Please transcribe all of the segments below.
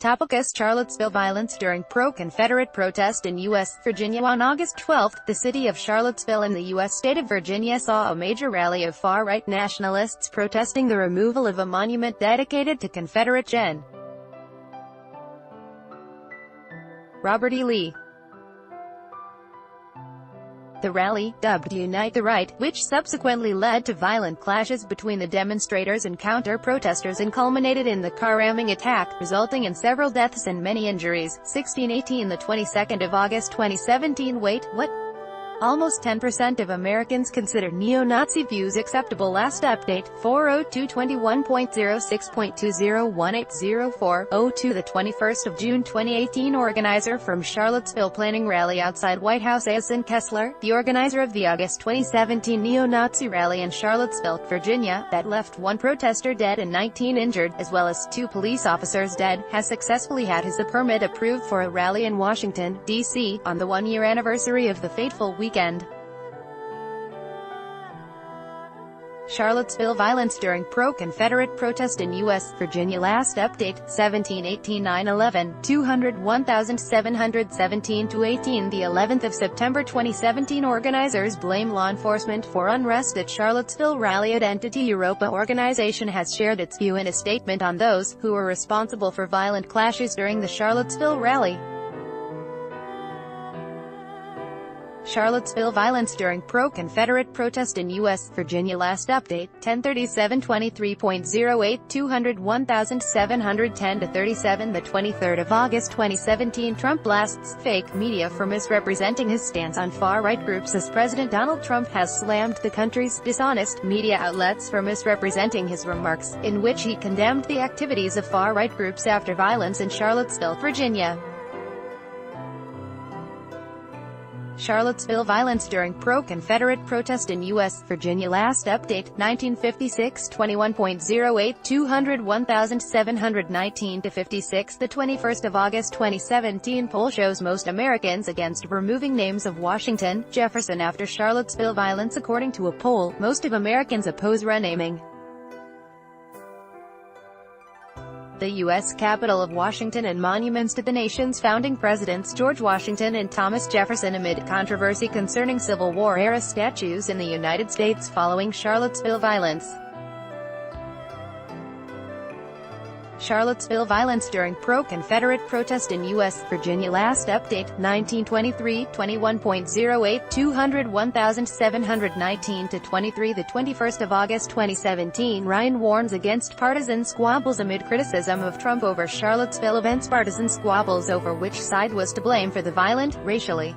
Topicus Charlottesville violence during pro-Confederate protest in U.S. Virginia. On August 12, the city of Charlottesville in the U.S. state of Virginia saw a major rally of far-right nationalists protesting the removal of a monument dedicated to Confederate Gen. Robert E. Lee. The rally, dubbed Unite the Right, which subsequently led to violent clashes between the demonstrators and counter-protesters and culminated in the car-ramming attack, resulting in several deaths and many injuries. 1618 The 22nd of August 2017 Wait, what? Almost 10% of Americans consider neo-Nazi views acceptable. Last update, 40221.06.20180402 The 21st of June 2018 Organizer from Charlottesville planning rally outside White House. Asen Kessler, the organizer of the August 2017 neo-Nazi rally in Charlottesville, Virginia, that left one protester dead and 19 injured, as well as 2 police officers dead, has successfully had his permit approved for a rally in Washington, D.C., on the one-year anniversary of the fateful weekend. Charlottesville violence during pro-Confederate protest in U.S. Virginia. Last update, 1718 9/11, 201,717-18 The 11th of September 2017 Organizers blame law enforcement for unrest at Charlottesville rally. Identity Europa organization has shared its view in a statement on those who were responsible for violent clashes during the Charlottesville rally. Charlottesville violence during pro-Confederate protest in U.S. Virginia. Last update, 1037-23.08, 201,710-37 The 23rd of August 2017 Trump blasts fake media for misrepresenting his stance on far-right groups as President Donald Trump has slammed the country's dishonest media outlets for misrepresenting his remarks, in which he condemned the activities of far-right groups after violence in Charlottesville, Virginia. Charlottesville violence during pro-Confederate protest in U.S. Virginia. Last update, 1956 21.08, 201,719-56 The 21st of August 2017 poll shows most Americans against removing names of Washington, Jefferson after Charlottesville violence. According to a poll, most of Americans oppose renaming the U.S. capital of Washington and monuments to the nation's founding presidents George Washington and Thomas Jefferson amid controversy concerning Civil War-era statues in the United States following Charlottesville violence. Charlottesville violence during pro-Confederate protest in U.S. Virginia. Last update, 1923 21.08, 201,719-23 The 21st of August 2017 Ryan warns against partisan squabbles amid criticism of Trump over Charlottesville events. Partisan squabbles over which side was to blame for the violent, racially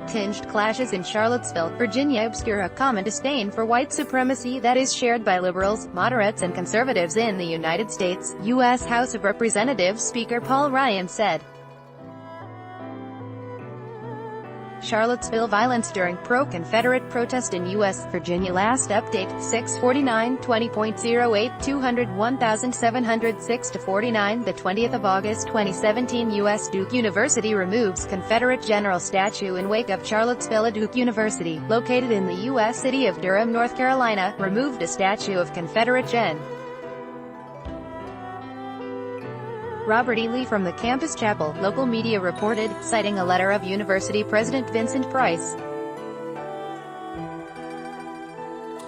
tinged clashes in Charlottesville, Virginia obscure a common disdain for white supremacy that is shared by liberals, moderates and conservatives in the United States, U.S. House of Representatives Speaker Paul Ryan said. Charlottesville violence during pro-Confederate protest in U.S. Virginia. Last update, 6:49 20.08, 201,706-49 The 20th of August 2017 U.S. Duke University removes Confederate general statue in wake of Charlottesville. Duke University, located in the U.S. city of Durham, North Carolina, removed a statue of Confederate Gen. Robert E. Lee from the campus chapel, local media reported, citing a letter of university president Vincent Price.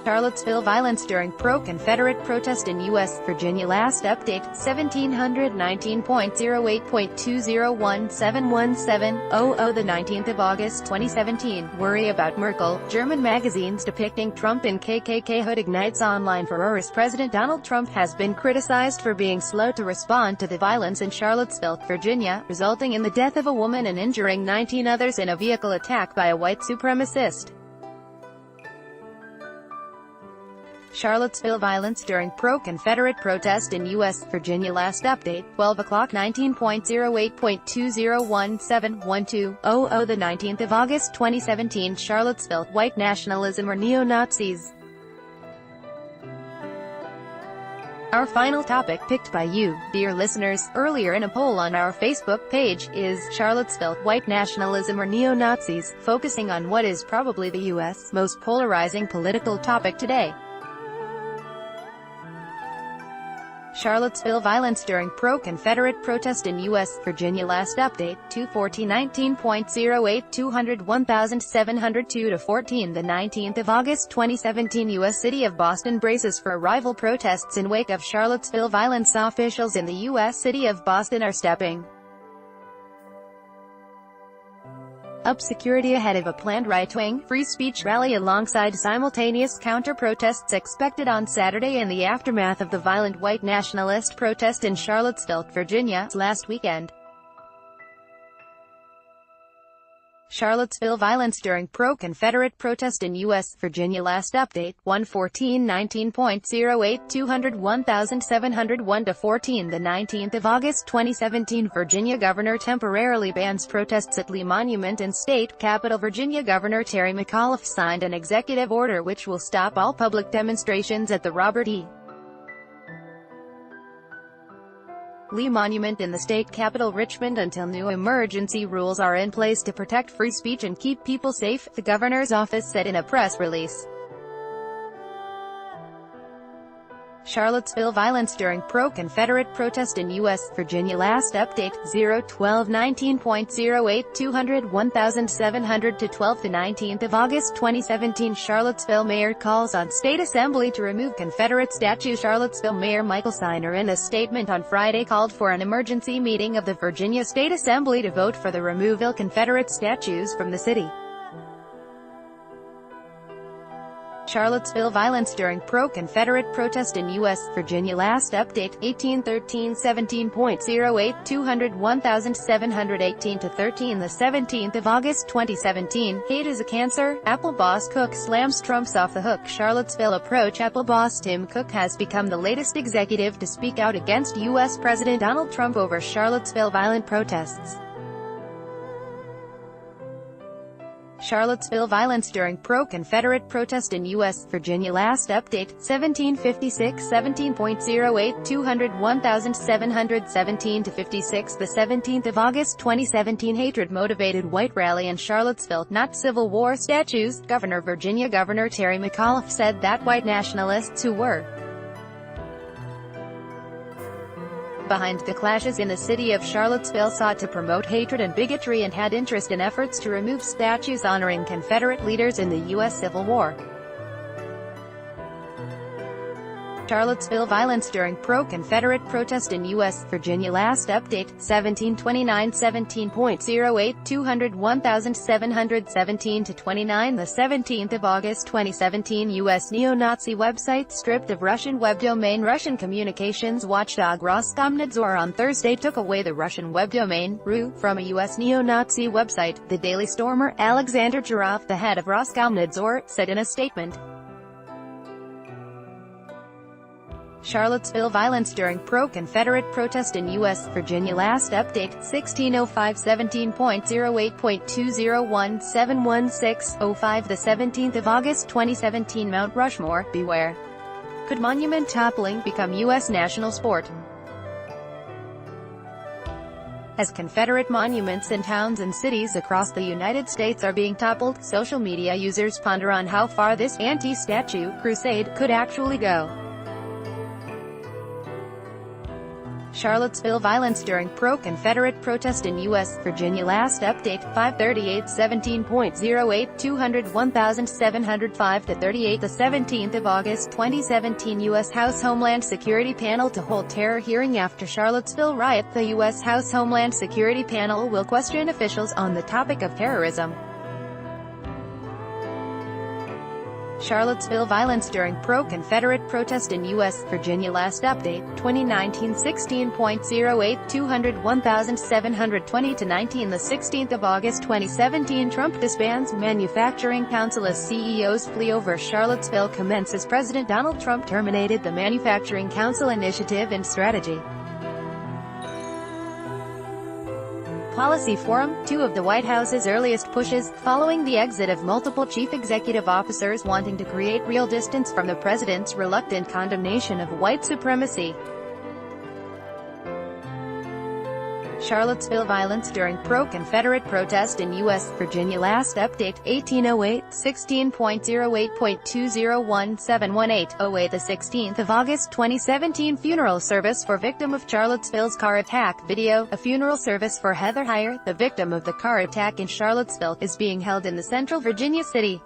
Charlottesville violence during pro-Confederate protest in U.S. Virginia. Last update, 1719.08.20171700 The 19th of August 2017 Worry about Merkel, German magazines depicting Trump in KKK hood ignites online furor as President Donald Trump has been criticized for being slow to respond to the violence in Charlottesville, Virginia, resulting in the death of a woman and injuring 19 others in a vehicle attack by a white supremacist. Charlottesville violence during pro-Confederate protest in U.S. Virginia. Last update, 12 o'clock 19.08.20171200 The 19th of August 2017 Charlottesville, white nationalism or neo-Nazis? Our final topic picked by you, dear listeners, earlier in a poll on our Facebook page, is Charlottesville, white nationalism or neo-Nazis, focusing on what is probably the U.S. most polarizing political topic today. Charlottesville violence during pro-Confederate protest in U.S. Virginia. Last update, 2/14/19.08 201,702-14. The 19th of August 2017. U.S. City of Boston braces for rival protests in wake of Charlottesville violence. Officials in the U.S. City of Boston are stepping up security ahead of a planned right-wing, free speech rally alongside simultaneous counter-protests expected on Saturday in the aftermath of the violent white nationalist protest in Charlottesville, Virginia, last weekend. Charlottesville violence during pro-Confederate protest in U.S. Virginia. Last update, 1/14/19.08 201,701-14. The 19th of August 2017. Virginia governor temporarily bans protests at Lee Monument in state capital. Virginia Governor Terry McAuliffe signed an executive order which will stop all public demonstrations at the Robert E. Lee Monument in the state capital Richmond until new emergency rules are in place to protect free speech and keep people safe, the governor's office said in a press release. Charlottesville violence during pro-Confederate protest in U.S. Virginia. Last update, 0/12/19.08 201,700-12. The 19th of August 2017. Charlottesville mayor calls on state assembly to remove Confederate statue. Charlottesville Mayor Michael Steiner in a statement on Friday called for an emergency meeting of the Virginia State Assembly to vote for the removal of Confederate statues from the city. Charlottesville violence during pro-Confederate protest in U.S. Virginia. Last update, 18/13/17.08 201,718-13. The 17th of August 2017. Hate is a cancer, Apple boss Cook slams Trump's off the hook. Charlottesville approach. Apple boss Tim Cook has become the latest executive to speak out against U.S. President Donald Trump over Charlottesville violent protests. Charlottesville violence during pro-Confederate protest in U.S. Virginia. Last update, 1756 17.08 201,717-56. The 17th of August 2017. Hatred-motivated white rally in Charlottesville, not Civil War statues. Virginia Governor Terry McAuliffe said that white nationalists who were behind the clashes in the city of Charlottesville sought to promote hatred and bigotry and had interest in efforts to remove statues honoring Confederate leaders in the U.S. Civil War. Charlottesville violence during pro-Confederate protest in U.S. Virginia. Last update, 1729 17.08 201,717-29. The 17th of August 2017. U.S. neo-Nazi website stripped of Russian web domain. Russian communications watchdog Roskomnadzor on Thursday took away the Russian web domain, ru, from a U.S. neo-Nazi website, the Daily Stormer. Alexander Jarov, the head of Roskomnadzor, said in a statement. Charlottesville violence during pro-Confederate protest in U.S. Virginia. Last update, 1605 17.08.20171605. The 17th of August 2017. Mount Rushmore, beware. Could monument toppling become U.S. national sport? As Confederate monuments in towns and cities across the United States are being toppled, social media users ponder on how far this anti-statue crusade could actually go. Charlottesville violence during pro-Confederate protest in U.S. Virginia. Last update, 5/38 17.08 201,705-38. The 17th of August 2017. U.S. House Homeland Security Panel to hold terror hearing after Charlottesville riot. The U.S. House Homeland Security Panel will question officials on the topic of terrorism. Charlottesville violence during pro-Confederate protest in U.S. Virginia. Last update, 2019 16.08 201,720-19. The 16th of August 2017. Trump disbands Manufacturing Council as CEOs flee over Charlottesville commences. President Donald Trump terminated the Manufacturing Council initiative and strategy. Policy Forum, two of the White House's earliest pushes, following the exit of multiple chief executive officers wanting to create real distance from the president's reluctant condemnation of white supremacy. Charlottesville violence during pro-Confederate protest in U.S. Virginia. Last update, 1808, 16.08.201718, the 16th of August 2017 funeral service for victim of Charlottesville's car attack. Video, a funeral service for Heather Heyer, the victim of the car attack in Charlottesville, is being held in the central Virginia city.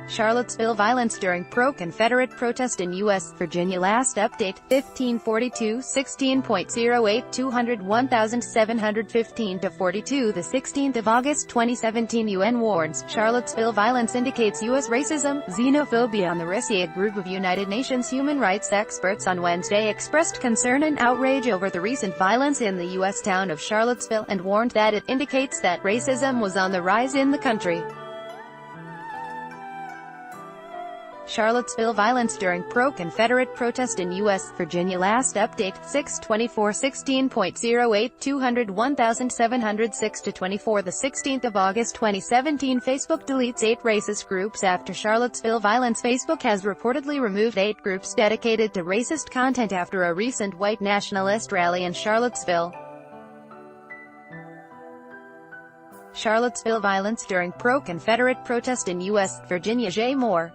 Charlottesville violence during pro-Confederate protest in U.S. Virginia. Last update, 1542, 16.08, 201,715-42, the 16th of August 2017 UN warns, Charlottesville violence indicates U.S. racism, xenophobia on the risk. A group of United Nations human rights experts on Wednesday expressed concern and outrage over the recent violence in the U.S. town of Charlottesville, and warned that it indicates that racism was on the rise in the country. Charlottesville violence during pro-Confederate protest in U.S. Virginia. Last update, 6/24, 16.08, 201,706-24, the 16th of August 2017 Facebook deletes 8 racist groups after Charlottesville violence. Facebook has reportedly removed 8 groups dedicated to racist content after a recent white nationalist rally in Charlottesville. Charlottesville violence during pro-Confederate protest in U.S. Virginia. J. Moore.